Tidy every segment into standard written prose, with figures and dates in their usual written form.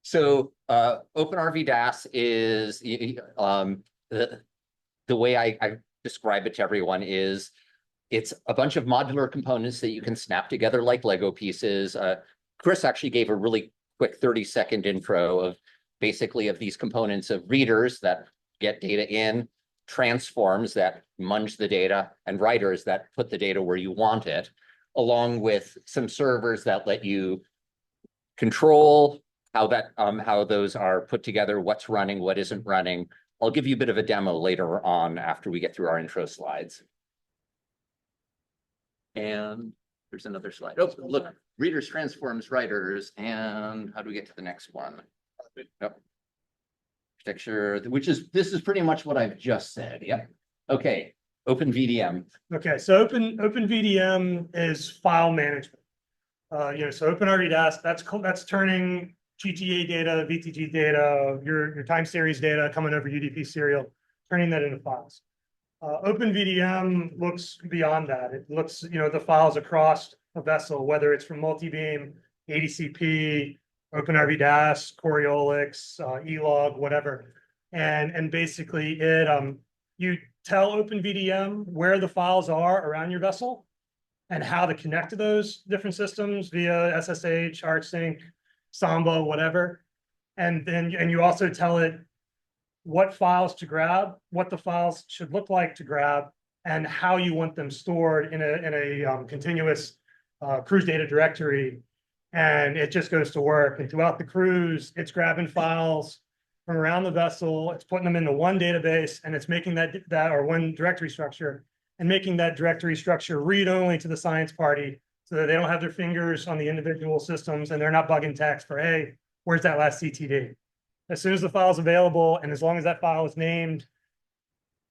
So Open RVDAS is the way I describe it to everyone is it's a bunch of modular components that you can snap together like Lego pieces. Chris actually gave a really quick 30-second intro of basically of these components of readers that get data in, transforms that munge the data, and writers that put the data where you want it, along with some servers that let you control how those are put together, what's running, what isn't running. I'll give you a bit of a demo later on after we get through our intro slides. And there's another slide. Oh, look, readers transforms writers. And how do we get to the next one? Yep. Architecture, this is pretty much what I've just said. Yep. Okay. OpenVDM. Okay, so OpenVDM is file management. So OpenRVDAS, that's turning GTA data, VTG data, your time series data coming over UDP serial, turning that into files. OpenVDM looks beyond that. It looks, the files across a vessel, whether it's from multi-beam, ADCP, OpenRVDAS, Coriolis, elog, whatever. And basically you tell OpenVDM where the files are around your vessel and how to connect to those different systems via SSH, ArcSync, Samba, whatever. And you also tell it what files to grab, what the files should look like to grab, and how you want them stored in a continuous cruise data directory. And it just goes to work. And throughout the cruise, it's grabbing files from around the vessel, it's putting them into one database, and it's making that or one directory structure, and making that directory structure read only to the science party so that they don't have their fingers on the individual systems and they're not bugging text for, hey, where's that last CTD? As soon as the file is available, and as long as that file is named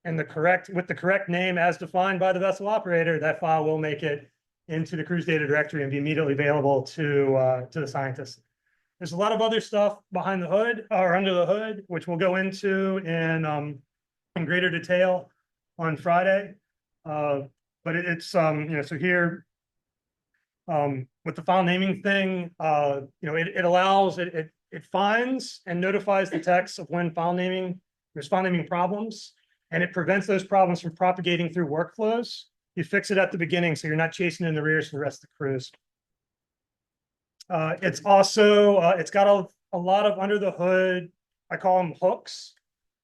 and with the correct name as defined by the vessel operator, that file will make it into the cruise data directory and be immediately available to the scientists. There's a lot of other stuff behind the hood or under the hood, which we'll go into in greater detail on Friday. But it's so here with the file naming thing, it allows it finds and notifies the text of when there's file naming problems, and it prevents those problems from propagating through workflows. You fix it at the beginning so you're not chasing in the rears for the rest of the cruise. It's also, it's got a lot of under the hood, I call them hooks,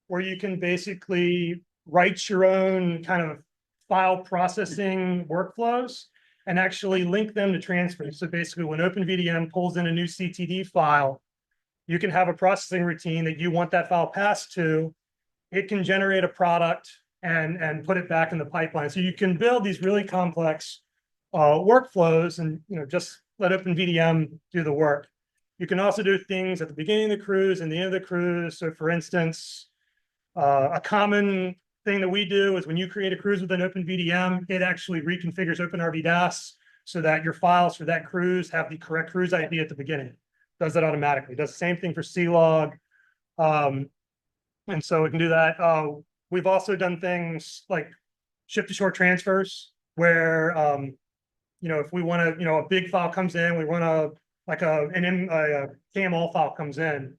where you can basically write your own kind of file processing workflows and actually link them to transfers. So basically when OpenVDM pulls in a new CTD file, you can have a processing routine that you want that file passed to. It can generate a product and put it back in the pipeline. So you can build these really complex workflows and just let OpenVDM do the work. You can also do things at the beginning of the cruise and the end of the cruise. So for instance, a common thing that we do is when you create a cruise with an OpenVDM, it actually reconfigures OpenRVDAS so that your files for that cruise have the correct cruise ID at the beginning. Does that automatically. Does the same thing for CLog. And so we can do that. We've also done things like ship-to-shore transfers where, if we want to, a big file comes in, we want to, like a KML file comes in,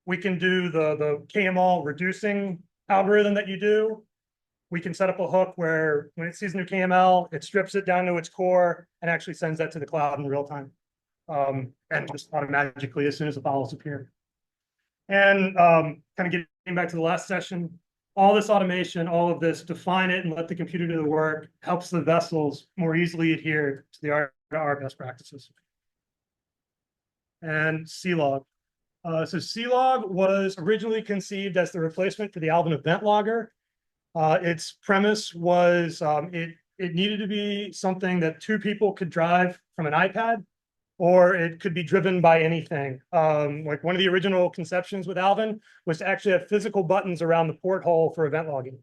we can do the KML reducing algorithm that you do. We can set up a hook where when it sees new KML, it strips it down to its core and actually sends that to the cloud in real time. And just automatically as soon as the files appear. And kind of getting back to the last session, all this automation, all of this, define it and let the computer do the work, helps the vessels more easily adhere to the RVDAS best practices. And CLog. So CLog was originally conceived as the replacement for the Alvin event logger. Its premise was it needed to be something that two people could drive from an iPad, or it could be driven by anything. Like one of the original conceptions with Alvin was to actually have physical buttons around the porthole for event logging.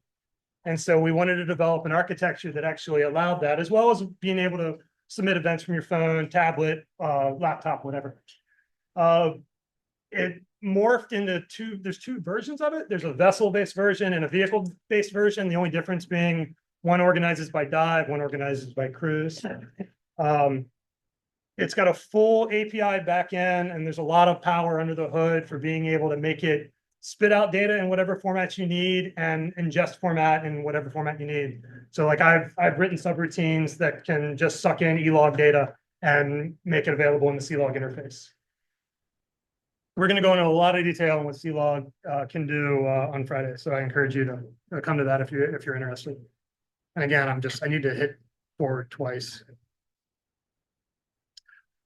And so we wanted to develop an architecture that actually allowed that, as well as being able to submit events from your phone, tablet, laptop, whatever. It morphed into there's two versions of it. There's a vessel-based version and a vehicle-based version. The only difference being one organizes by dive, one organizes by cruise. It's got a full API backend, and there's a lot of power under the hood for being able to make it spit out data in whatever format you need and ingest format in whatever format you need. So like I've written subroutines that can just suck in elog data and make it available in the CLog interface. We're going to go into a lot of detail on what CLog can do on Friday, so I encourage you to come to that if you're interested. And again, I need to hit forward twice.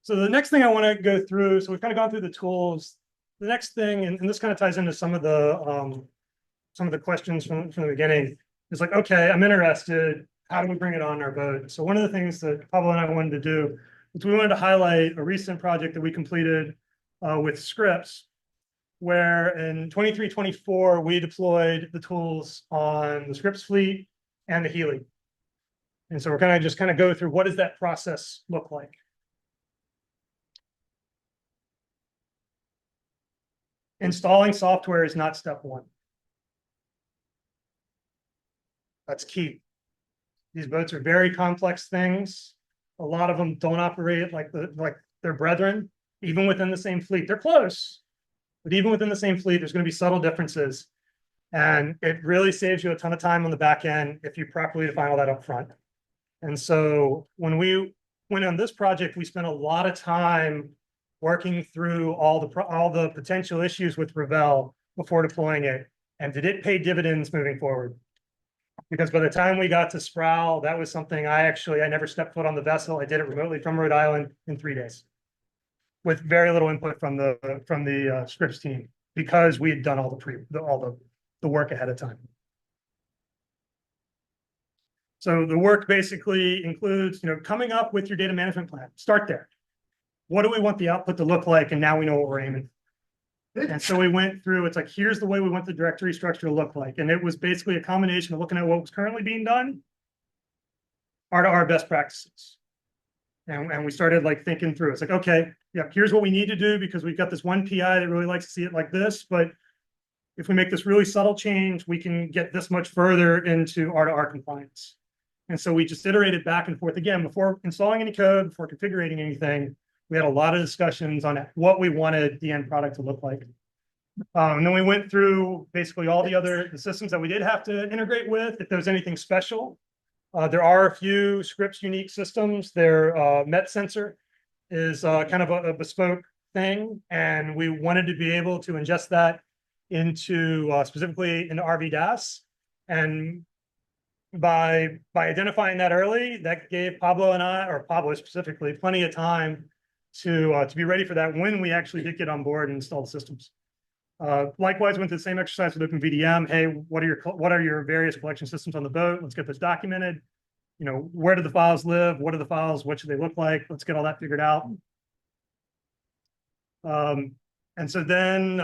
So the next thing I want to go through, so we've kind of gone through the tools. The next thing, and this kind of ties into some of the questions from the beginning, is like, okay, I'm interested. How do we bring it on our boat? So one of the things that Pablo and I wanted to do is we wanted to highlight a recent project that we completed with scripts, where in 23-24, we deployed the tools on the scripts fleet and the Healy. And so we're kind of just go through what does that process look like? Installing software is not step one. That's key. These boats are very complex things. A lot of them don't operate like their brethren, even within the same fleet. They're close, but even within the same fleet, there's going to be subtle differences. And it really saves you a ton of time on the back end if you properly define all that up front. And so when we went on this project, we spent a lot of time working through all the potential issues with Ravel before deploying it. And did it pay dividends moving forward? Because by the time we got to Sproul, that was something I never stepped foot on the vessel. I did it remotely from Rhode Island in 3 days with very little input from the scripts team, because we had done all the work ahead of time. So the work basically includes, coming up with your data management plan. Start there. What do we want the output to look like? And now we know what we're aiming for. And so we went through, it's like, here's the way we want the directory structure to look like. And it was basically a combination of looking at what was currently being done, R2R best practices. And we started thinking through, it's like, okay, yeah, here's what we need to do because we've got this one PI that really likes to see it like this. But if we make this really subtle change, we can get this much further into R2R compliance. And so we just iterated back and forth again, before installing any code, before configuring anything. We had a lot of discussions on what we wanted the end product to look like. And then we went through basically all the systems that we did have to integrate with, if there was anything special. There are a few scripts unique systems. Their Met sensor is kind of a bespoke thing. And we wanted to be able to ingest that into specifically into RVDAS. And by identifying that early, that gave Pablo and I, or Pablo specifically, plenty of time to be ready for that when we actually did get on board and install the systems. Likewise, went through the same exercise with OpenVDM. Hey, what are your various collection systems on the boat? Let's get this documented. Where do the files live? What are the files? What should they look like? Let's get all that figured out. And so then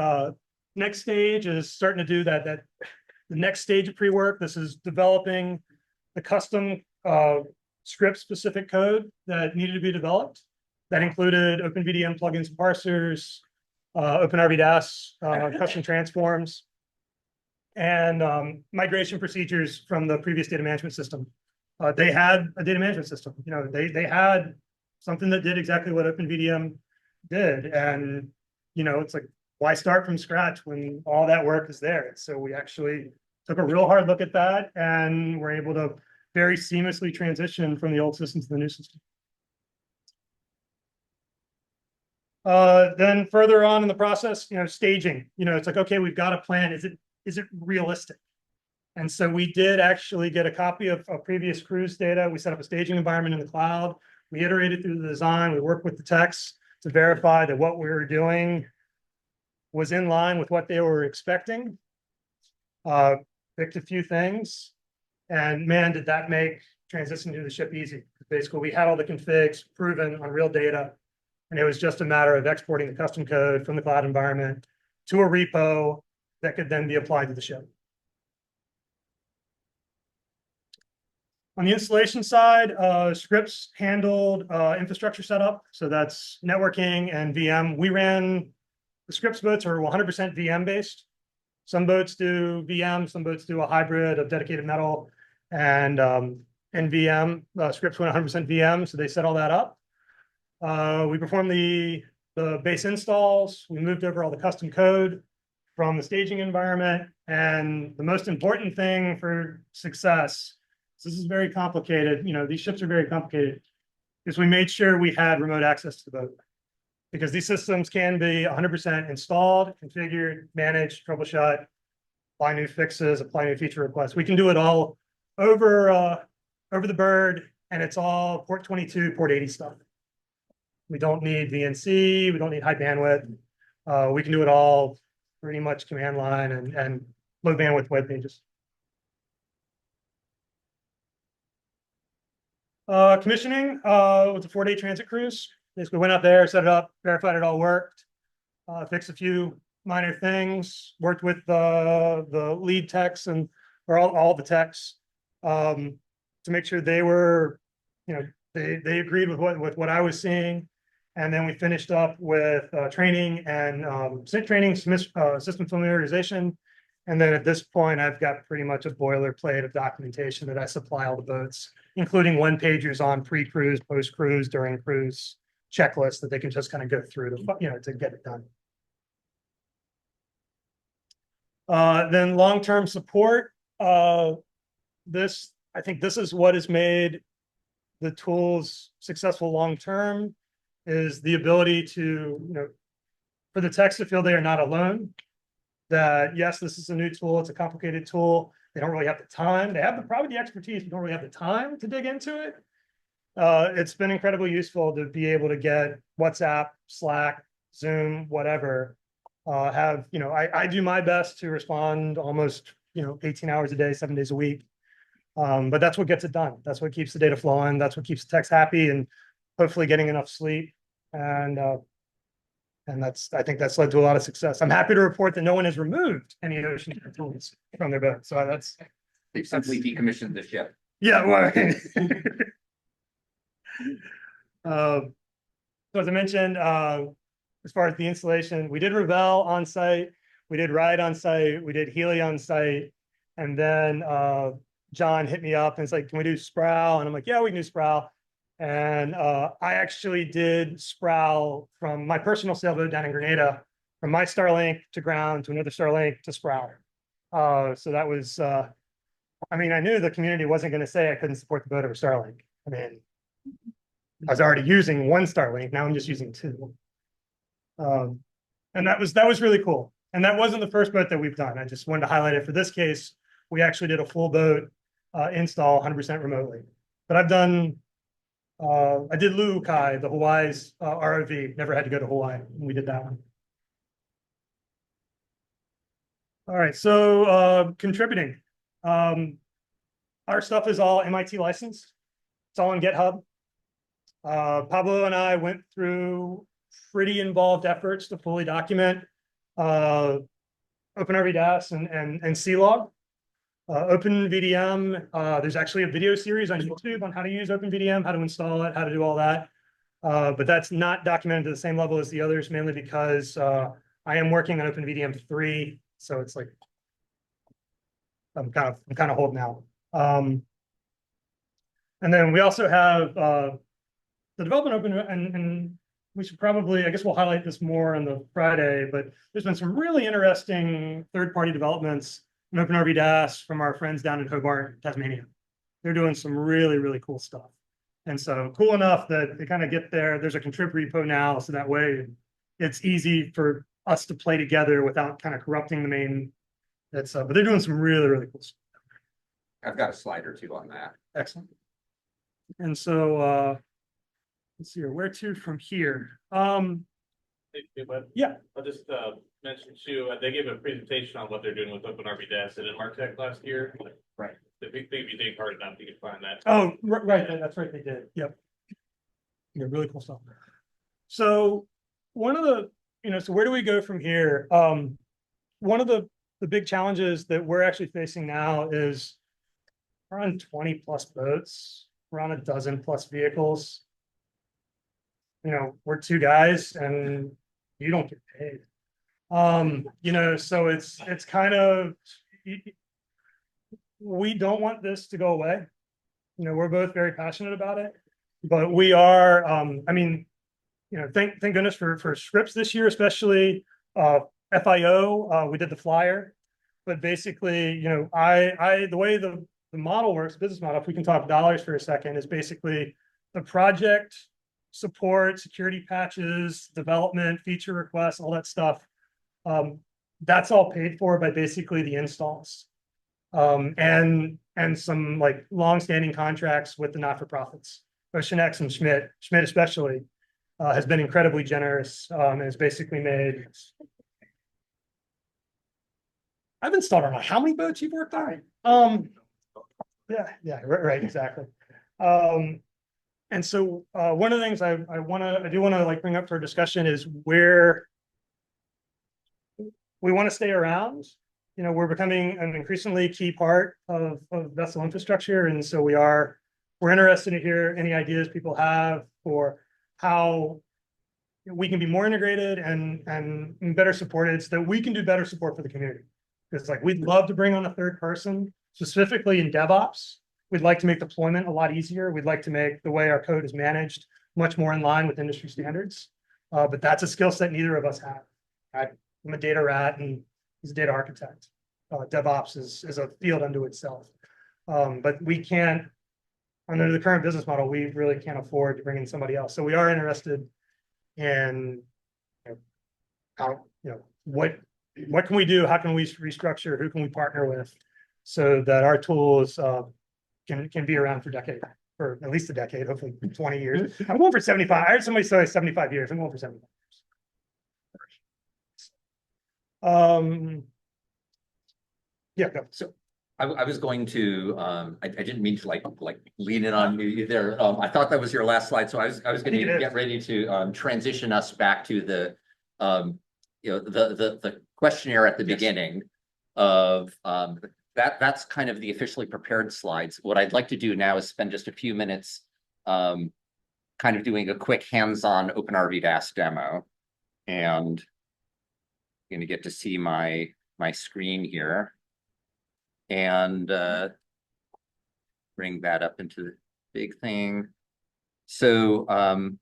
next stage is starting to do the next stage of pre-work. This is developing the custom script specific code that needed to be developed. That included OpenVDM plugins, parsers, OpenRVDAS, custom transforms, and migration procedures from the previous data management system. They had a data management system. They had something that did exactly what OpenVDM did. And, it's like, why start from scratch when all that work is there? So we actually took a real hard look at that and were able to very seamlessly transition from the old system to the new system. Then further on in the process, staging, it's like, okay, we've got a plan. Is it realistic? And so we did actually get a copy of previous cruise data. We set up a staging environment in the cloud. We iterated through the design. We worked with the techs to verify that what we were doing was in line with what they were expecting. Picked a few things, and man, did that make transitioning to the ship easy. Basically, we had all the configs proven on real data. And it was just a matter of exporting the custom code from the cloud environment to a repo that could then be applied to the ship. On the installation side, scripts handled infrastructure setup. So that's networking and VM. We ran, the scripts boats are 100% VM based. Some boats do VM, some boats do a hybrid of dedicated metal and VM. Scripts went 100% VM, so they set all that up. We performed the base installs. We moved over all the custom code from the staging environment. And the most important thing for success, this is very complicated, these ships are very complicated, is we made sure we had remote access to the boat. Because these systems can be 100% installed, configured, managed, troubleshot, apply new fixes, apply new feature requests. We can do it all over the bird, and it's all port 22, port 80 stuff. We don't need VNC, we don't need high bandwidth. We can do it all pretty much command line and low bandwidth web pages. Commissioning with a 4-day transit cruise. Basically went up there, set it up, verified it all worked, fixed a few minor things, worked with the lead techs or all the techs to make sure they were, they agreed with what I was seeing. And then we finished up with training and system familiarization. And then at this point, I've got pretty much a boilerplate of documentation that I supply all the boats, including one pagers on pre-cruise, post-cruise, during cruise checklist that they can just kind of go through to get it done. Then long-term support. I think this is what has made the tools successful long-term, is the ability to, for the techs to feel they are not alone. That yes, this is a new tool, it's a complicated tool. They don't really have the time. They have probably the expertise, but don't really have the time to dig into it. It's been incredibly useful to be able to get WhatsApp, Slack, Zoom, whatever. I do my best to respond almost 18 hours a day, 7 days a week. But that's what gets it done. That's what keeps the data flowing. That's what keeps the techs happy and hopefully getting enough sleep. And I think that's led to a lot of success. I'm happy to report that no one has removed any ocean tools from their boat. So They've simply decommissioned the ship. yeah. Well, so as I mentioned, as far as the installation, we did Ravel on site, we did Ride on site, we did Healy on site, and then John hit me up and it's like, can we do Sproul? And I'm like, yeah, we can do Sproul. And I actually did Sproul from my personal sailboat down in Grenada, from my Starlink to ground to another Starlink to Sproul. So that was, I knew the community wasn't going to say I couldn't support the boat over Starlink. I was already using one Starlink, now I'm just using two. And that was really cool. And that wasn't the first boat that we've done. I just wanted to highlight it. For this case, we actually did a full boat install 100% remotely. But I've done, I did Lu'ukai, the Hawaii's ROV, never had to go to Hawaii. And we did that one. All right, so contributing. Our stuff is all MIT licensed. It's all on GitHub. Pablo and I went through pretty involved efforts to fully document Open RVDAS and CLog. OpenVDM, there's actually a video series on YouTube on how to use OpenVDM, how to install it, how to do all that. But that's not documented to the same level as the others, mainly because I am working on OpenVDM 3, so it's like I'm kind of holding out. And then we also have the development open, and we should probably, I guess we'll highlight this more on the Friday, but there's been some really interesting third-party developments in Open RVDAS from our friends down in Hobart, Tasmania. They're doing some really, really cool stuff. And so cool enough that they kind of get there. There's a contrib repo now, so that way it's easy for us to play together without kind of corrupting the main. But they're doing some really, really cool stuff. I've got a slide or two on that. Excellent. And so let's see here, where to from here? Yeah. I'll just mention too, they gave a presentation on what they're doing with Open RVDAS at Martech last year. Right. If you dig hard enough, you can find that. Oh, right. That's right. They did. Yep. Yeah, really cool stuff. So one of the, so where do we go from here? One of the big challenges that we're actually facing now is we're on 20 plus boats. We're on a dozen plus vehicles. We're two guys and you don't get paid. So it's kind of, we don't want this to go away. We're both very passionate about it, but we are, thank goodness for scripts this year, especially FIO. We did the flyer, but basically, the way the model works, business model, if we can talk dollars for a second, is basically the project support, security patches, development, feature requests, all that stuff. That's all paid for by basically the installs. And some like longstanding contracts with the not-for-profits. Oceanex and Schmidt especially has been incredibly generous and has basically made. I've installed on how many boats you've worked on? Yeah, right, exactly. And so one of the things I do want to like bring up for discussion is where we want to stay around. We're becoming an increasingly key part of vessel infrastructure, and so we're interested to hear any ideas people have for how we can be more integrated and better supported, so that we can do better support for the community. Because like we'd love to bring on a third person, specifically in DevOps. We'd like to make deployment a lot easier. We'd like to make the way our code is managed much more in line with industry standards. But that's a skill set neither of us have. I'm a data rat and he's a data architect. DevOps is a field unto itself. But we can't, under the current business model, we really can't afford to bring in somebody else. So we are interested in how, what can we do? How can we restructure? Who can we partner with so that our tools can be around for decades, for at least a decade, hopefully 20 years. I'm going for 75. I heard somebody say 75 years. I'm going for 75 years. Yeah, go. So I was going to, I didn't mean to like lean in on you there. I thought that was your last slide. So I was going to get ready to transition us back to the, the questionnaire at the beginning of that's kind of the officially prepared slides. What I'd like to do now is spend just a few minutes kind of doing a quick hands-on Open RVDAS demo. And I'm going to get to see my screen here. And bring that up into the big thing. So I've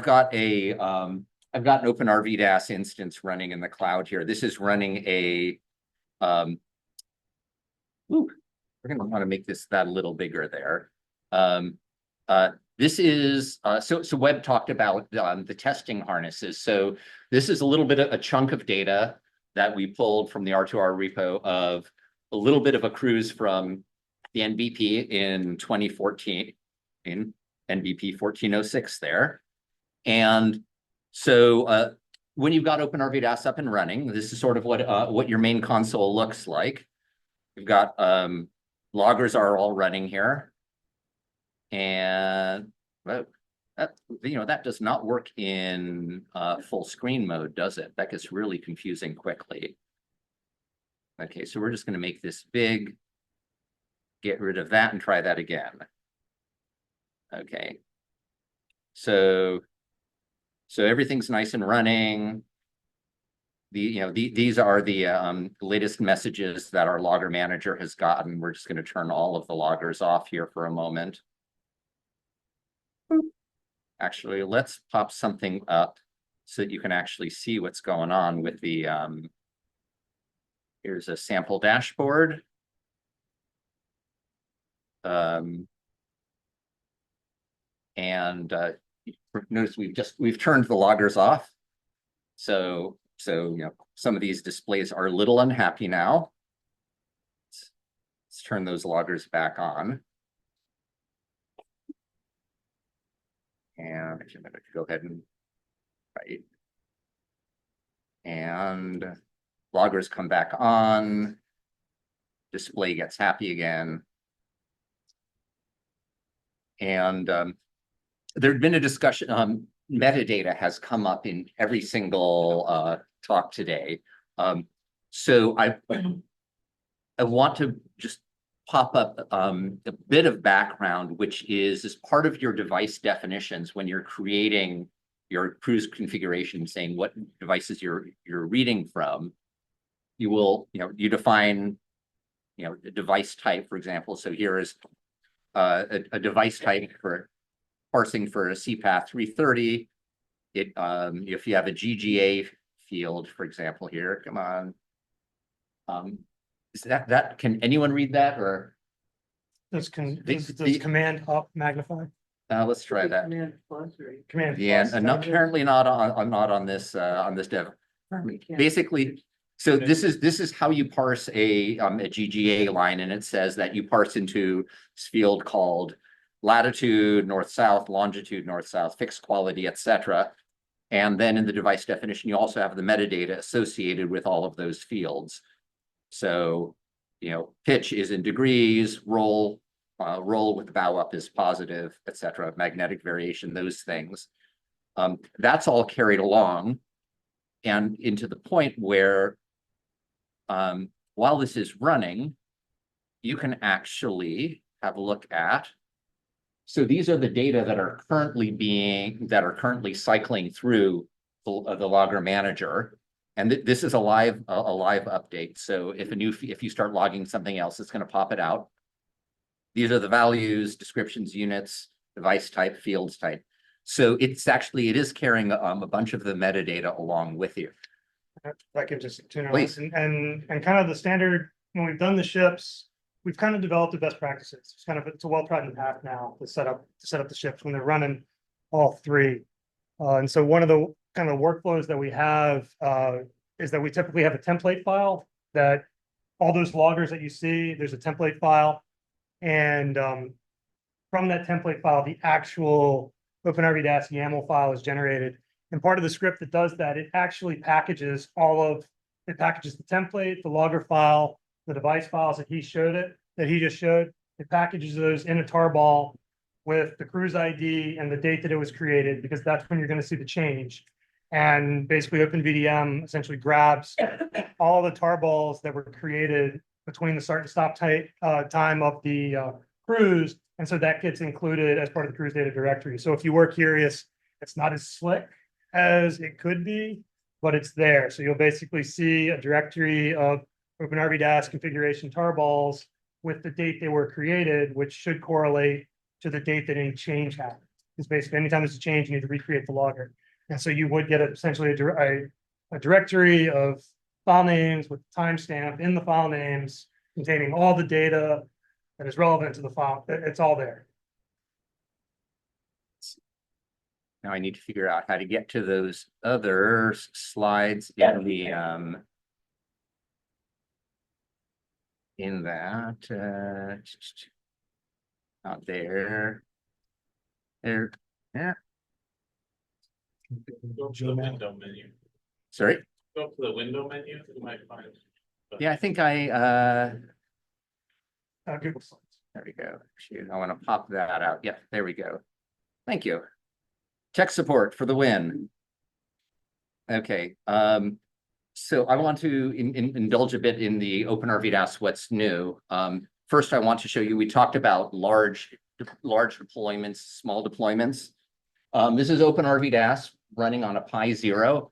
got an Open RVDAS instance running in the cloud here. This is running a we're going to want to make that a little bigger there. This is so Webb talked about the testing harnesses. So this is a little bit of a chunk of data that we pulled from the R2R repo of a little bit of a cruise from the NBP in 2014, in NBP 1406 there. And so when you've got Open RVDAS up and running, this is sort of what your main console looks like. You've got loggers are all running here. And that does not work in full screen mode, does it? That gets really confusing quickly. Okay, so we're just going to make this big, get rid of that and try that again. Okay, so everything's nice and running. These are the latest messages that our logger manager has gotten. We're just going to turn all of the loggers off here for a moment. Actually, let's pop something up so that you can actually see what's going on with the, here's a sample dashboard. Notice we've turned the loggers off. So some of these displays are a little unhappy now. Let's turn those loggers back on. And I'm going to go ahead and right. And loggers come back on. Display gets happy again. And there'd been a discussion, metadata has come up in every single talk today. So I want to just pop up a bit of background, which is as part of your device definitions when you're creating your cruise configuration, saying what devices you're reading from. You define a device type, for example. So here is a device type for parsing for a CPath 330. It, if you have a GGA field, for example, here, come on. Is that, can anyone read that, or Does the- command up magnify? let's try that. Command Yeah, plus, and not, apparently not on this dev. Basically, so this is how you parse a GGA line, and it says that you parse into this field called latitude, north-south, longitude, north-south, fixed quality, etc. And then in the device definition, you also have the metadata associated with all of those fields. So, you know, pitch is in degrees, roll with the bow up is positive, etc. Magnetic variation, those things. That's all carried along and into the point where while this is running, you can actually have a look at. So these are the data that are currently cycling through the logger manager. And this is a live update. So if you start logging something else, it's going to pop it out. These are the values, descriptions, units, device type, fields type. So it is carrying a bunch of the metadata along with you. If I could just tune on Please. this and kind of the standard, when we've done the ships, we've kind of developed the best practices. It's a well-trodden path now to set up the ships when they're running all three. And so one of the kind of workflows that we have is that we typically have a template file that all those loggers that you see, there's a template file. And from that template file, the actual OpenRVDAS YAML file is generated. And part of the script that does that, it actually packages the template, the logger file, the device files that he just showed. It packages those in a tarball with the cruise ID and the date that it was created, because that's when you're going to see the change. And basically OpenVDM essentially grabs all the tarballs that were created between the start and stop time of the cruise. And so that gets included as part of the cruise data directory. So if you were curious, it's not as slick as it could be, but it's there. So you'll basically see a directory of OpenRVDAS configuration tarballs with the date they were created, which should correlate to the date that any change happened. Because basically anytime there's a change, you need to recreate the logger. And so you would get essentially a directory of file names with timestamp in the file names containing all the data that is relevant to the file. It's all there. Now I need to figure out how to get to those other slides in the in that not there. There, yeah. Go to the window menu. Sorry. Go to the window menu, you might find. Yeah, I think Google Slides. there we go. Shoot, I want to pop that out. Yeah, there we go. Thank you. Tech support for the win. Okay. So I want to indulge a bit in the OpenRVDAS what's new. First, I want to show you, we talked about large deployments, small deployments. This is OpenRVDAS running on a Pi 0.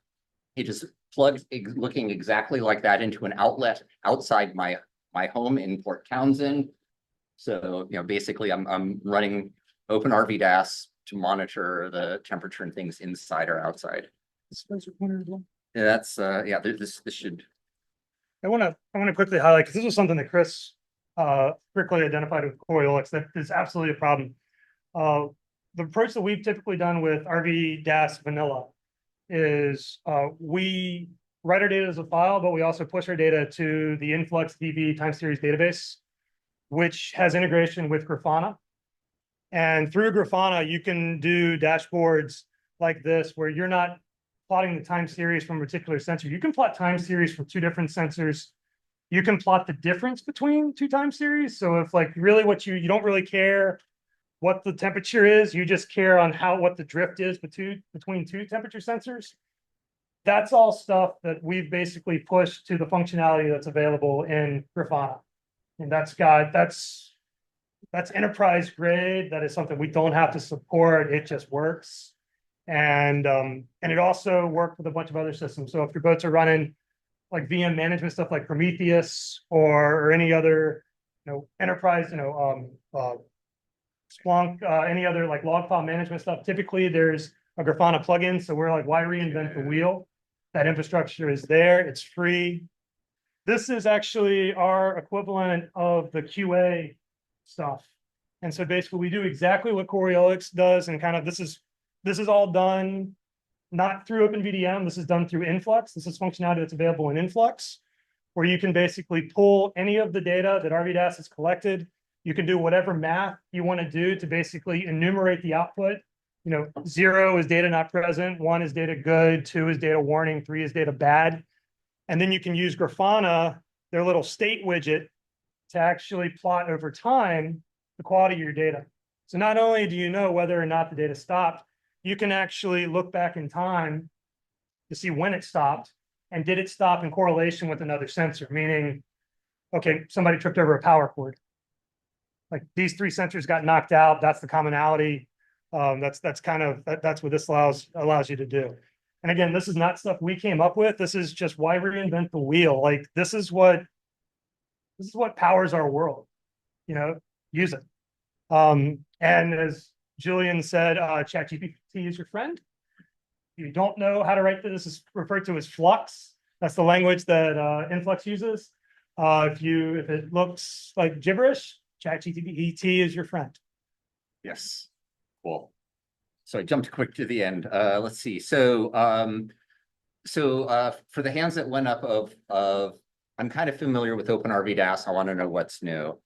It is plugged, looking exactly like that, into an outlet outside my home in Port Townsend. So, you know, basically I'm running OpenRVDAS to monitor the temperature and things inside or outside. Yeah, that's yeah, this should. I want to quickly highlight, because this was something that Chris quickly identified with Coriolis that is absolutely a problem. The approach that we've typically done with RVDAS vanilla is we write our data as a file, but we also push our data to the InfluxDB time series database, which has integration with Grafana. And through Grafana, you can do dashboards like this, where you're not plotting the time series from a particular sensor. You can plot time series from two different sensors. You can plot the difference between two time series. So if like really what you don't really care what the temperature is, you just care on what the drift is between two temperature sensors. That's all stuff that we've basically pushed to the functionality that's available in Grafana. And that's enterprise grade. That is something we don't have to support. It just works. And it also worked with a bunch of other systems. So if your boats are running like VM management stuff like Prometheus or any other, enterprise, Splunk, any other like log file management stuff. Typically, there's a Grafana plugin. So we're like, why reinvent the wheel? That infrastructure is there. It's free. This is actually our equivalent of the QA stuff. And so basically we do exactly what Coriolis does, and kind of this is all done not through OpenVDM. This is done through Influx. This is functionality that's available in Influx, where you can basically pull any of the data that RVDAS has collected. You can do whatever math you want to do to basically enumerate the output. 0 is data not present, 1 is data good, 2 is data warning, 3 is data bad. And then you can use Grafana, their little state widget, to actually plot over time the quality of your data. So not only do you know whether or not the data stopped, you can actually look back in time to see when it stopped, and did it stop in correlation with another sensor, meaning, okay, somebody tripped over a power cord. Like these 3 sensors got knocked out. That's the commonality. That's what this allows you to do. And again, this is not stuff we came up with. This is just why reinvent the wheel. Like this is what powers our world. Use it. And as Julian said, ChatGPT is your friend. If you don't know how to write this is referred to as Flux. That's the language that Influx uses. If it looks like gibberish, ChatGPT is your friend. Yes. Cool. So I jumped quick to the end. Let's see. So for the hands that went up of I'm kind of familiar with OpenRVDAS. I want to know what's new.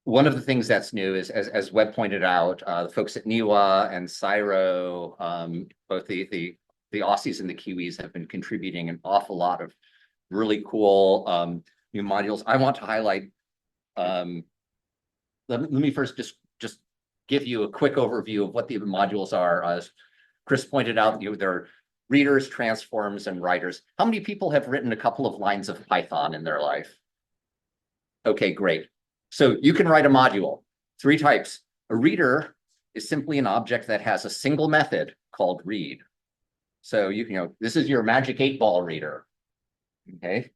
One of the things that's new is, as Webb pointed out, the folks at NIWA and Cyro, both the Aussies and the Kiwis have been contributing an awful lot of really cool new modules. I want to highlight. Let me first just give you a quick overview of what the modules are. As Chris pointed out, there are readers, transforms, and writers. How many people have written a couple of lines of Python in their life? Okay, great. So you can write a module, 3 types. A reader is simply an object that has a single method called read. So this is your magic 8-ball reader. Okay,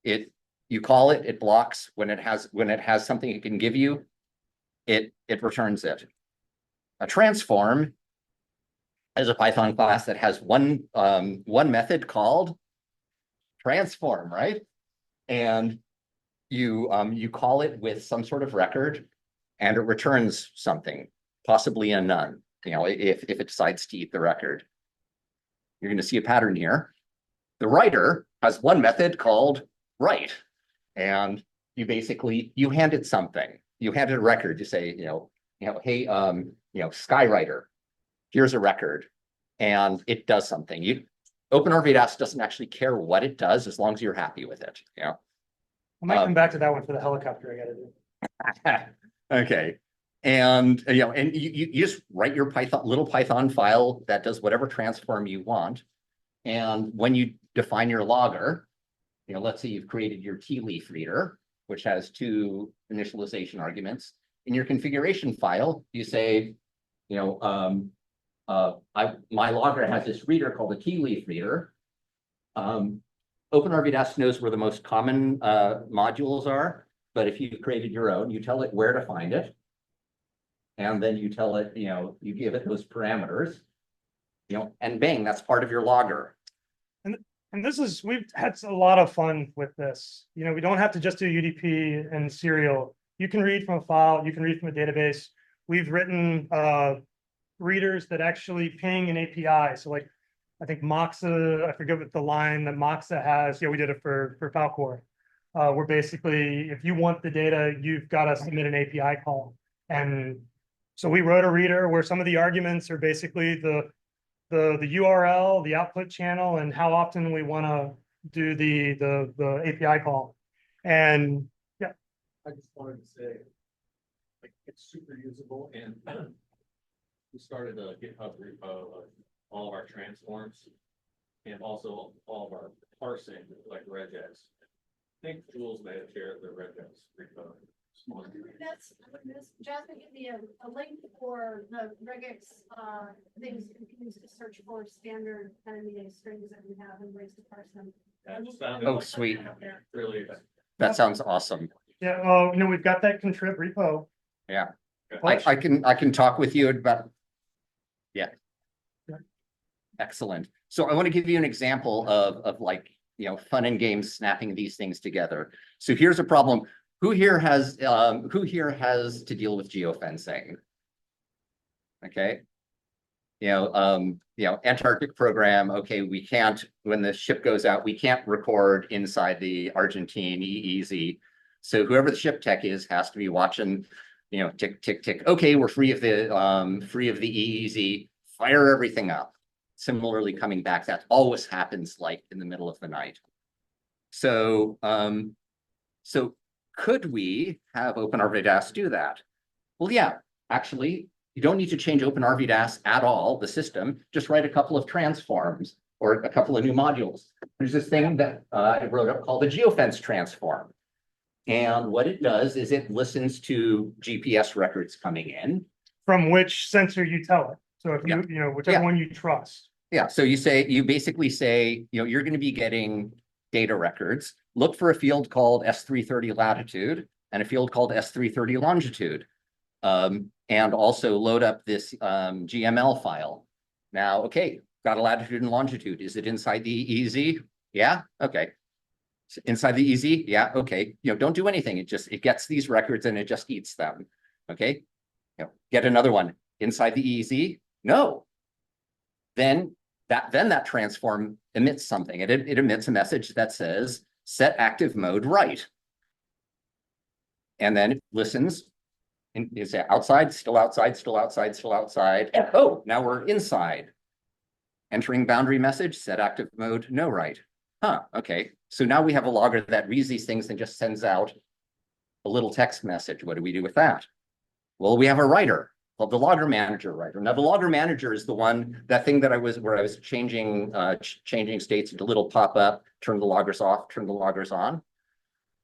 you call it, it blocks when it has something it can give you. It returns it. A transform is a Python class that has one method called transform, right? And you call it with some sort of record, and it returns something, possibly a none. If it decides to eat the record, you're going to see a pattern here. The writer has one method called write, and you hand it something. You hand it a record. You say, hey, Skywriter, here's a record, and it does something. OpenRVDAS doesn't actually care what it does as long as you're happy with it. I might come back to that one for the helicopter I gotta do. Okay. And you just write your little Python file that does whatever transform you want. And when you define your logger, let's say you've created your tea leaf reader, which has 2 initialization arguments. In your configuration file, you say, my logger has this reader called a tea leaf reader. OpenRVDAS knows where the most common modules are, but if you've created your own, you tell it where to find it. And then you tell it, you give it those parameters, and bang, that's part of your logger. And we've had a lot of fun with this. We don't have to just do UDP and serial. You can read from a file, you can read from a database. We've written readers that actually ping an API. So like, I think Moxa, I forget what the line that Moxa has. Yeah, we did it for Falcor. Where basically, if you want the data, you've got to submit an API call. And so we wrote a reader where some of the arguments are basically the URL, the output channel, and how often we want to do the API call. And yeah. I just wanted to say, it's super usable, and we started a GitHub repo of all of our transforms and also all of our parsing, like regex. I think Jules may have shared the regex repo. That's Jasmine, give me a link for the regex things you can use to search for standard enemy strings that we have and ways to parse them. I just found it. Oh, sweet. Really. That sounds awesome. Yeah, well, we've got that contrib repo. Yeah. I can talk with you about. Yeah. Yeah. Excellent. So I want to give you an example of like, fun and games snapping these things together. So here's a problem. Who here has to deal with geofencing? Okay. Antarctic program. Okay, we can't, when the ship goes out, we can't record inside the Argentine EEZ. So whoever the ship tech is has to be watching, tick, tick, tick. Okay, we're free of the EEZ. Fire everything up. Similarly, coming back, that always happens like in the middle of the night. So, so could we have OpenRVDAS do that? Well, yeah, actually, you don't need to change OpenRVDAS at all, the system. Just write a couple of transforms or a couple of new modules. There's this thing that I wrote up called the geofence transform. And what it does is it listens to GPS records coming in. From which sensor you tell it. So if you, whichever Yeah. one you trust. Yeah, so you basically say, you're going to be getting data records. Look for a field called S330 latitude and a field called S330 longitude. And also load up this GML file. Now, okay, got a latitude and longitude. Is it inside the EEZ? Yeah, okay. Inside the EEZ? Yeah, okay. Don't do anything. It gets these records and it just eats them. Okay. Get another one inside the EEZ? No. Then that transform emits something. It emits a message that says set active mode right. And then it listens. And is it outside, still outside, still outside, still outside? And oh, now we're inside. Entering boundary message, set active mode, no right. Huh, okay. So now we have a logger that reads these things and just sends out a little text message. What do we do with that? Well, we have a writer called the logger manager writer. Now the logger manager is the one, that thing that I was changing states into little pop-up, turn the loggers off, turn the loggers on.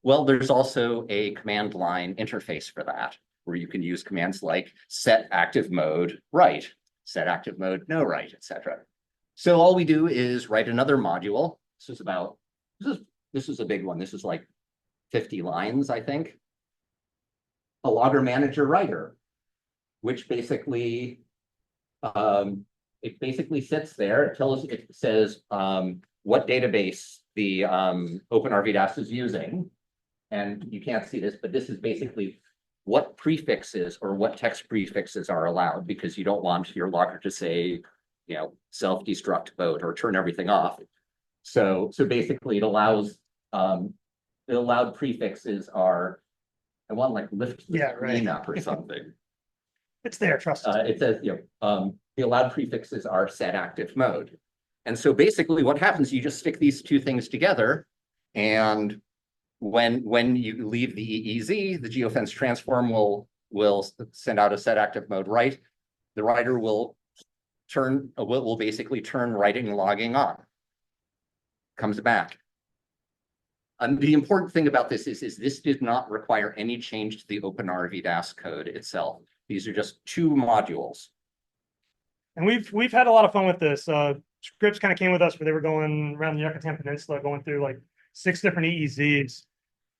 Well, there's also a command line interface for that, where you can use commands like set active mode right, set active mode no right, etc. So all we do is write another module. This is a big one. This is like 50 lines, I think. A logger manager writer, which basically sits there. It says what database the OpenRVDAS is using. And you can't see this, but this is basically what prefixes or what text prefixes are allowed, because you don't want your logger to say, self-destruct boat or turn everything off. So basically it allows, the allowed prefixes are, I want like lift the screen up or something. It's there, trust us. It says, the allowed prefixes are set active mode. And so basically what happens, you just stick these two things together, and when you leave the EEZ, the geofence transform will send out a set active mode right. The writer will basically turn writing and logging on. Comes back. The important thing about this is this did not require any change to the OpenRVDAS code itself. These are just two modules. And we've had a lot of fun with this. Scripps kind of came with us where they were going around the Yucatan Peninsula, going through like 6 different EEZs.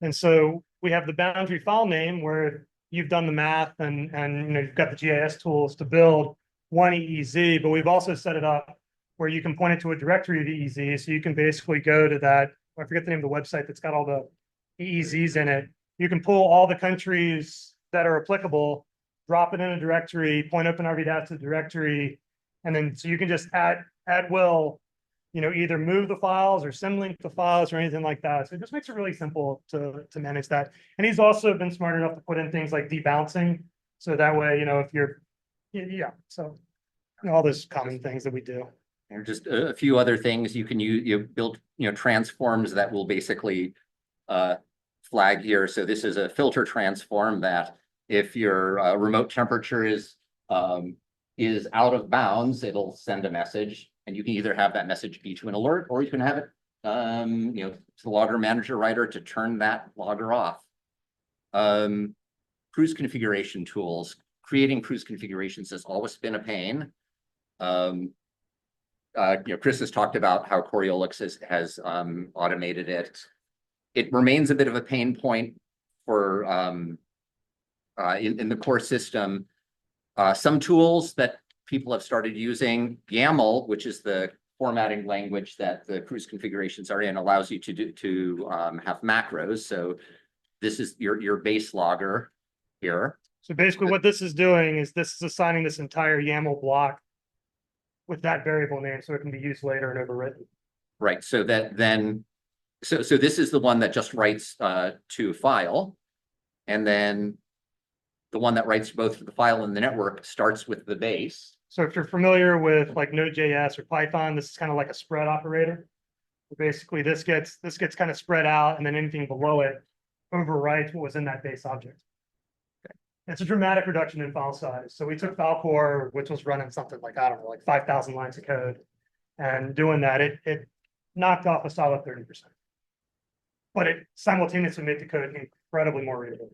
And so we have the boundary file name where you've done the math and you've got the GIS tools to build one EEZ, but we've also set it up where you can point it to a directory of EEZ. So you can basically go to that, I forget the name of the website that's got all the EEZs in it. You can pull all the countries that are applicable, drop it in a directory, point OpenRVDAS to the directory, and then so you can just at will, either move the files or symlink the files or anything like that. So it just makes it really simple to manage that. And he's also been smart enough to put in things like debouncing. So that way, if you're, so all those common things that we do. There are just a few other things you can use. You build, transforms that will basically flag here. So this is a filter transform that if your remote temperature is out of bounds, it'll send a message, and you can either have that message be to an alert, or you can have it, to the logger manager writer to turn that logger off. Cruise configuration tools. Creating cruise configurations has always been a pain. Chris has talked about how Coriolis has automated it. It remains a bit of a pain point for in the core system. Some tools that people have started using, YAML, which is the formatting language that the cruise configurations are in, allows you to have macros. So this is your base logger here. So basically what this is doing is this is assigning this entire YAML block with that variable name so it can be used later and overwritten. Right. So that then, so this is the one that just writes to file. And then the one that writes both to the file and the network starts with the base. So if you're familiar with like Node.js or Python, this is kind of like a spread operator. Basically, this gets kind of spread out, and then anything below it overwrites what was in that base object. Okay. It's a dramatic reduction in file size. So we took file core, which was running something like, I don't know, like 5,000 lines of code, and doing that, it knocked off a solid 30%. But it simultaneously made the code incredibly more readable.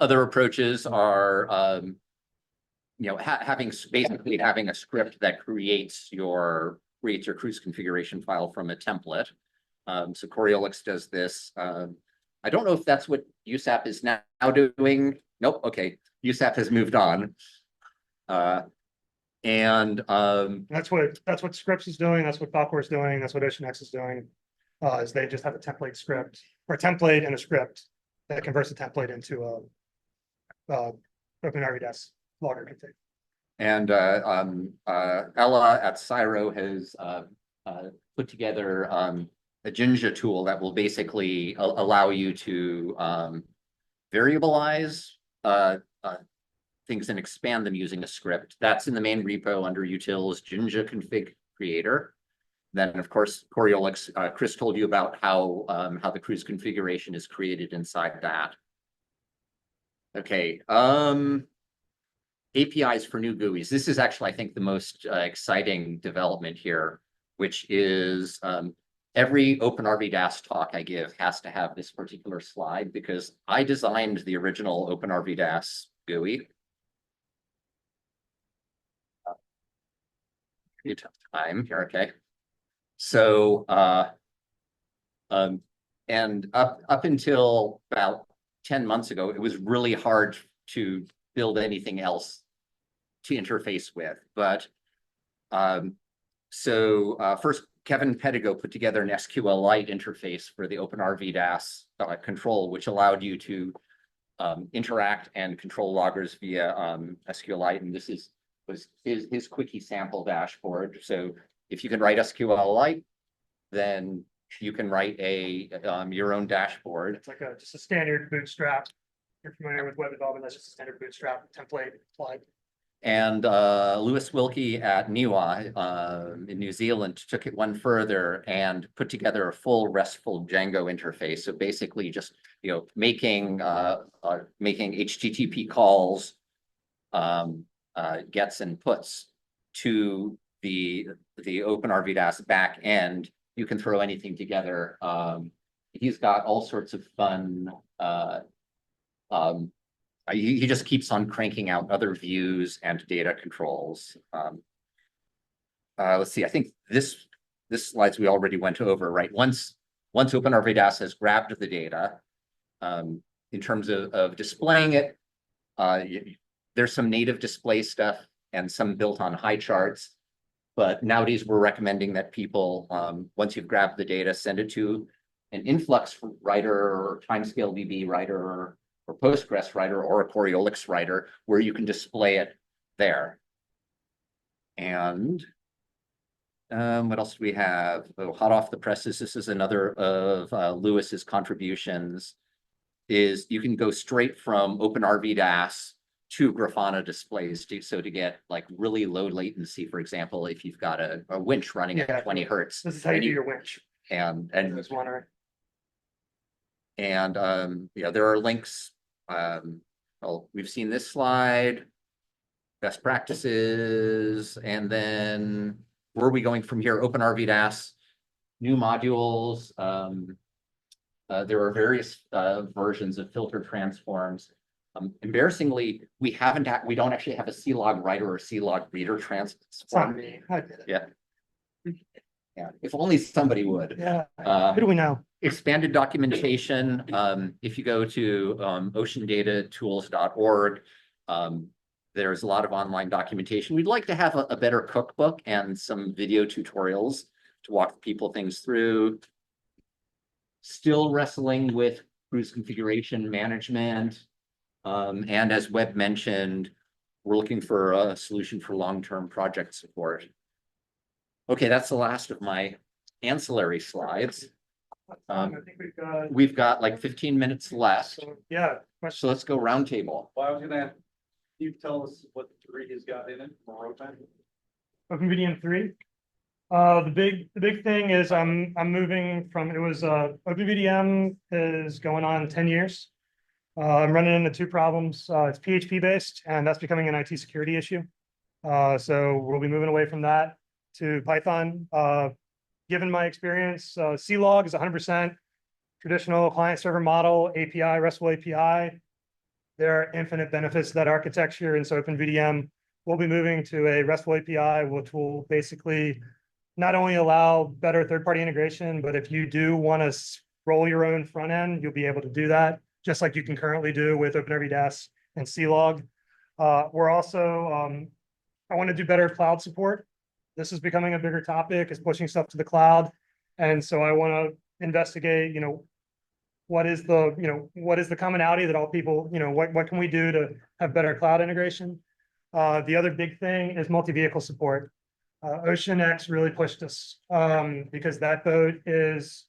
Other approaches are, basically having a script that creates your cruise configuration file from a template. So Coriolis does this. I don't know if that's what USAP is now doing. Nope. Okay. USAP has moved on. That's what Scripts is doing. That's what Falcor is doing. That's what OceanX is doing. Is they just have a template script or a template and a script that converts the template into a open RVDAS logger config. And Ella at Cyro has put together a Jinja tool that will basically allow you to variabilize things and expand them using a script. That's in the main repo under utils Jinja config creator. Then, of course, Coriolis, Chris told you about how the cruise configuration is created inside that. Okay. APIs for new GUIs. This is actually, I think, the most exciting development here, which is every Open RVDAS talk I give has to have this particular slide because I designed the original Open RVDAS GUI. Time here, okay. So, and up until about 10 months ago, it was really hard to build anything else to interface with. But first, Kevin Pedigo put together an SQLite interface for the Open RVDAS control, which allowed you to interact and control loggers via SQLite. And this was his quickie sample dashboard. So if you can write SQLite, then you can write your own dashboard. It's like just a standard bootstrap. If you're familiar with web development, that's just a standard bootstrap template applied. And Lewis Wilkie at NIWA in New Zealand took it one further and put together a full RESTful Django interface. So basically just making HTTP calls, gets and puts to the Open RVDAS back end. You can throw anything together. He's got all sorts of fun. He just keeps on cranking out other views and data controls. Let's see. I think this slides we already went over, right? Once Open RVDAS has grabbed the data, in terms of displaying it, there's some native display stuff and some built on high charts. But nowadays, we're recommending that people, once you've grabbed the data, send it to an influx writer or timescale DB writer or Postgres writer or a Coriolis writer where you can display it there. And what else do we have? Oh, hot off the presses, this is another of Lewis's contributions, is you can go straight from Open RVDAS to Grafana displays to get like really low latency. For example, if you've got a winch running at 20 hertz. This is how you do your winch. And yeah, there are links. Well, we've seen this slide, best practices, and then where are we going from here? Open RVDAS, new modules. There are various versions of filter transforms. Embarrassingly, we don't actually have a C-log writer or C-log reader transform. I did it. Yeah. Yeah, if only somebody would. Yeah, who do we know? Expanded documentation, if you go to oceandatatools.org, there's a lot of online documentation. We'd like to have a better cookbook and some video tutorials to walk people things through. Still wrestling with cruise configuration management. And as Webb mentioned, we're looking for a solution for long-term project support. Okay, that's the last of my ancillary slides. I think We've got like 15 minutes left, so, yeah, so let's go roundtable. Well, I was gonna ask, can you tell us what the 3 has got in it for roadmap? OpenVDM 3. The big thing is I'm moving from, it was, OpenVDM is going on 10 years. I'm running into 2 problems. It's PHP based, and that's becoming an IT security issue. So we'll be moving away from that to Python. Given my experience, C-log is 100% traditional client server model, API, RESTful API. There are infinite benefits to that architecture, and so OpenVDM will be moving to a RESTful API, which will basically not only allow better third-party integration, but if you do want to roll your own front end, you'll be able to do that, just like you can currently do with OpenRVDAS and C-log. We're also, I want to do better cloud support. This is becoming a bigger topic, is pushing stuff to the cloud. And so I want to investigate, what is the commonality that all people, what can we do to have better cloud integration? The other big thing is multi-vehicle support. OceanX really pushed us because that boat is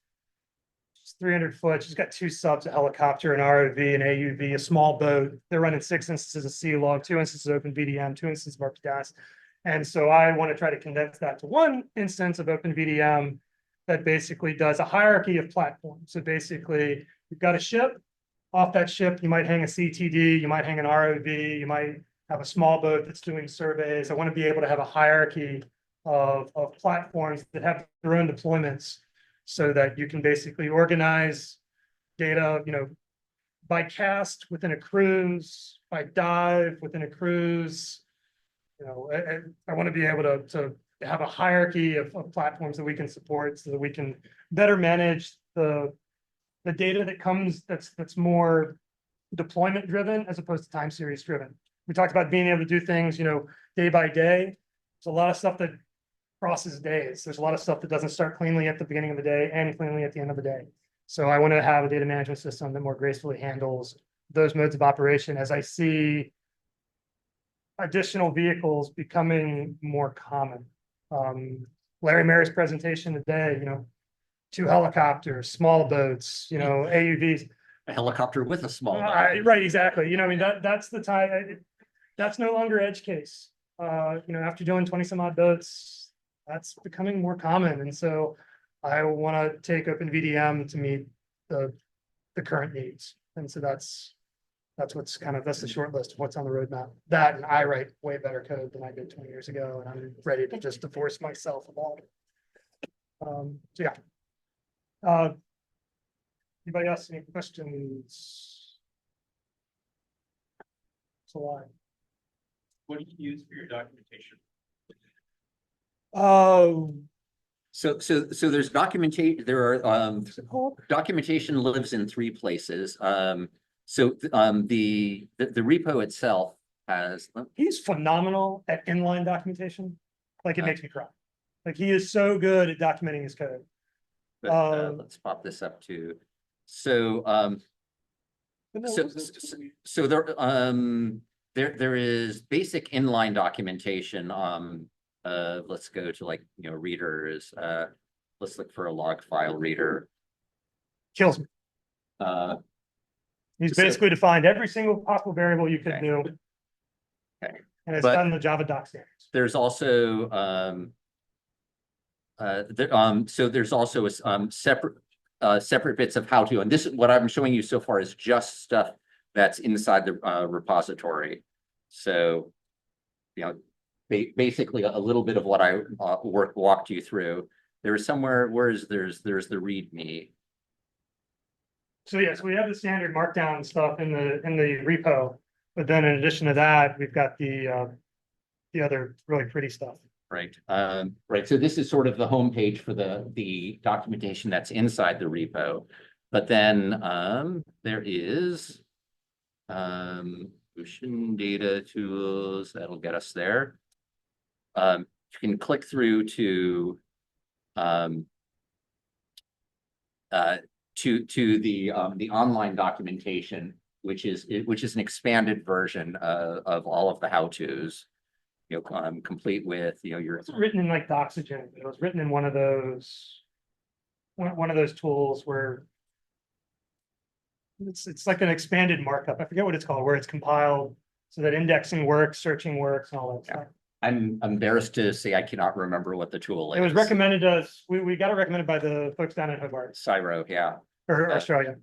300 foot. She's got 2 subs, a helicopter, an ROV, an AUV, a small boat. They're running 6 instances of C-log, 2 instances of OpenVDM, 2 instances of RVDAS. And so I want to try to condense that to 1 instance of OpenVDM that basically does a hierarchy of platforms. So basically, you've got a ship. Off that ship, you might hang a CTD, you might hang an ROV, you might have a small boat that's doing surveys. I want to be able to have a hierarchy of platforms that have their own deployments so that you can basically organize data, by cast within a cruise, by dive within a cruise. I want to be able to have a hierarchy of platforms that we can support so that we can better manage the data that comes that's more deployment driven as opposed to time series driven. We talked about being able to do things, day by day. There's a lot of stuff that crosses days. There's a lot of stuff that doesn't start cleanly at the beginning of the day and cleanly at the end of the day. So I want to have a data management system that more gracefully handles those modes of operation as I see additional vehicles becoming more common. Larry Mary's presentation today, 2 helicopters, small boats, AUVs. A helicopter with a small. Right, exactly. That's the time. That's no longer edge case. After doing 20 some odd boats, that's becoming more common. And so I want to take OpenVDM to meet the current needs. And so that's that's the short list of what's on the roadmap. That, and I write way better code than I did 20 years ago, and I'm ready to just divorce myself of all of it. So yeah. Anybody else, any questions? It's a lot. What do you use for your documentation? So there's documentation, there are, documentation lives in 3 places. So the repo itself has. He's phenomenal at inline documentation. Like, it makes me cry. Like, he is so good at documenting his code. But let's pop this up too. So there is basic inline documentation. Let's go to readers. Let's look for a log file reader. Kills me. He's basically defined every single possible variable you could do. Okay. And it's done in the Java doc standards. There's also so there's also separate bits of how to, and this is what I'm showing you so far is just stuff that's inside the repository. So, basically a little bit of what I walked you through. There is somewhere there's the README. So yes, we have the standard markdown stuff in the repo, but then in addition to that, we've got the other really pretty stuff. Right, right, so this is sort of the homepage for the documentation that's inside the repo. But then, there is ocean data tools, that'll get us there. You can click through to the online documentation, which is an expanded version of all of the how-tos. You know, complete with, you know, your It's written in like Doxygen. It was written in one of those tools where it's like an expanded markup. I forget what it's called, where it's compiled so that indexing works, searching works, and all that stuff. I'm embarrassed to say I cannot remember what the tool is. It was recommended to us. We got it recommended by the folks down in Hobart Cyro, yeah. or Australia.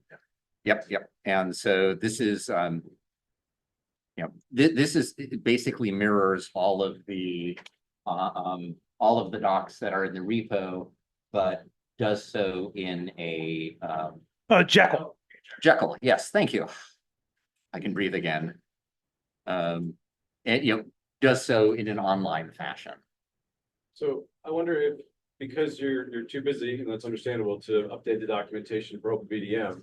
Yep, yep. And so this is, you know, this is it basically mirrors all of the docs that are in the repo, but does so in a Jekyll. Jekyll. Yes, thank you. I can breathe again. And you know, does so in an online fashion. So I wonder if, because you're too busy, and that's understandable, to update the documentation for OpenVDM,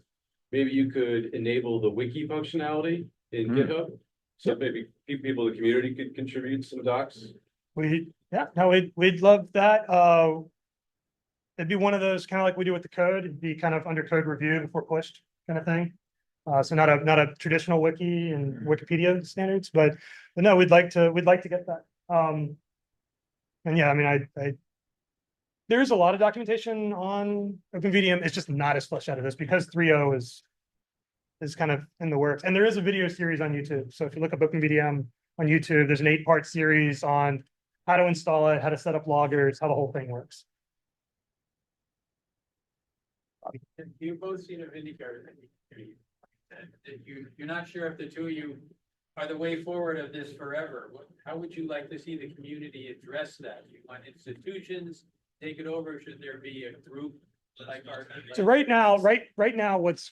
maybe you could enable the wiki functionality in GitHub. So maybe people in the community could contribute some docs. We'd love that. It'd be one of those kind of like we do with the code. It'd be kind of under code review before pushed kind of thing. So not a traditional wiki and Wikipedia standards, but no, we'd like to get that. And yeah, I mean, there's a lot of documentation on OpenVDM. It's just not as fleshed out as this because 3.0 is kind of in the works. And there is a video series on YouTube. So if you look up OpenVDM on YouTube, there's an 8-part series on how to install it, how to set up loggers, how the whole thing works. You've both seen a Vindicator. You're not sure if the two of you are the way forward of this forever. How would you like to see the community address that? You want institutions take it over? Should there be a group like our? So right now, what's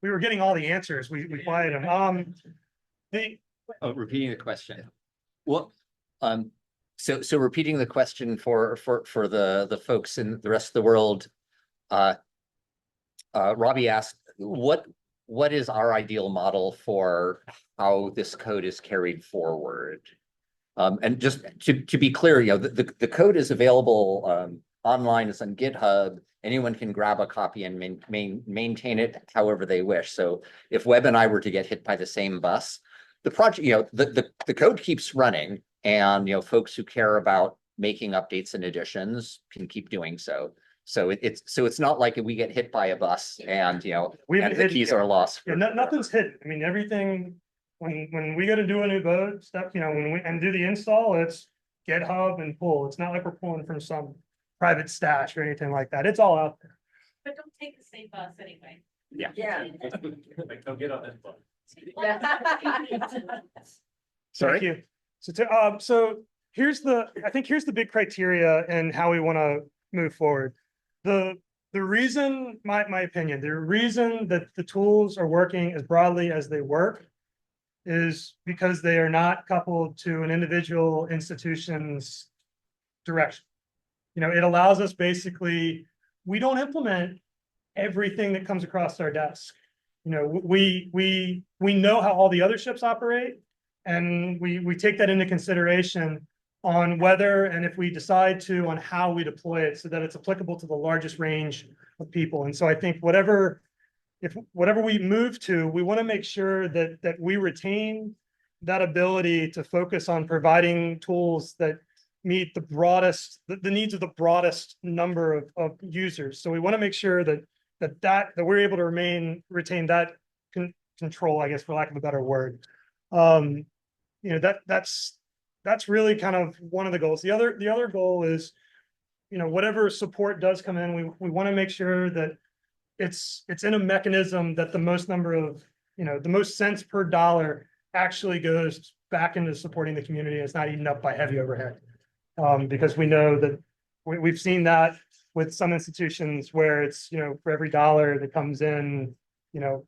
we were getting all the answers. We quieted them. Repeating the question. Well, so repeating the question for the folks in the rest of the world. Robbie asked, what is our ideal model for how this code is carried forward? And just to be clear, you know, the code is available online. It's on GitHub. Anyone can grab a copy and maintain it however they wish. So if Webb and I were to get hit by the same bus, the project, you know, the code keeps running, and you know, folks who care about making updates and additions can keep doing so. So it's not like we get hit by a bus and you know, and the keys are lost. Yeah, nothing's hidden. I mean, everything when we go to do a new boat stuff, you know, when we do the install, it's GitHub and pull. It's not like we're pulling from some private stash or anything like that. It's all out there. But don't take the same bus anyway. Yeah. Yeah. Like, don't get on this bus. Thank you. So here's the big criteria and how we want to move forward. The reason, my opinion, the reason that the tools are working as broadly as they work is because they are not coupled to an individual institution's direction. You know, it allows us basically, we don't implement everything that comes across our desk. You know, we know how all the other ships operate, and we take that into consideration on whether and if we decide to, on how we deploy it so that it's applicable to the largest range of people. And so I think whatever we move to, we want to make sure that we retain that ability to focus on providing tools that meet the needs of the broadest number of users. So we want to make sure that we're able to retain that control, I guess, for lack of a better word. You know, that's really kind of one of the goals. The other goal is, you know, whatever support does come in, we want to make sure that it's in a mechanism that the most number of, you know, the most cents per dollar actually goes back into supporting the community. And it's not eaten up by heavy overhead. Because we know that we've seen that with some institutions where it's, you know, for every dollar that comes in, you know,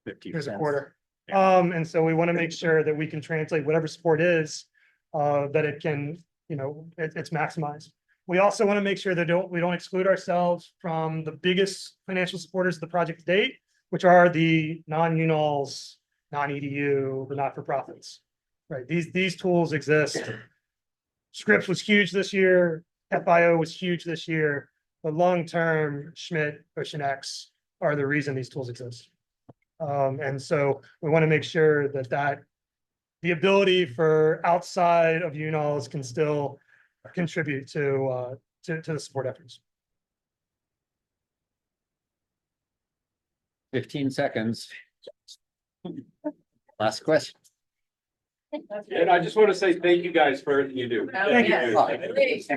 50 there's a cents. quarter. And so we want to make sure that we can translate whatever support is, that it can, it's maximized. We also want to make sure that we don't exclude ourselves from the biggest financial supporters of the project to date, which are the non-UNOLs, non-EDU, the not-for-profits. Right, these tools exist. Scripps was huge this year, FIO was huge this year, but long-term, Schmidt, OceanX are the reason these tools exist. And so we want to make sure that the ability for outside of UNOLs can still contribute to the support efforts. 15 seconds. Last question. And I just want to say thank you guys for everything you do. Oh, Thank you. yes. Great.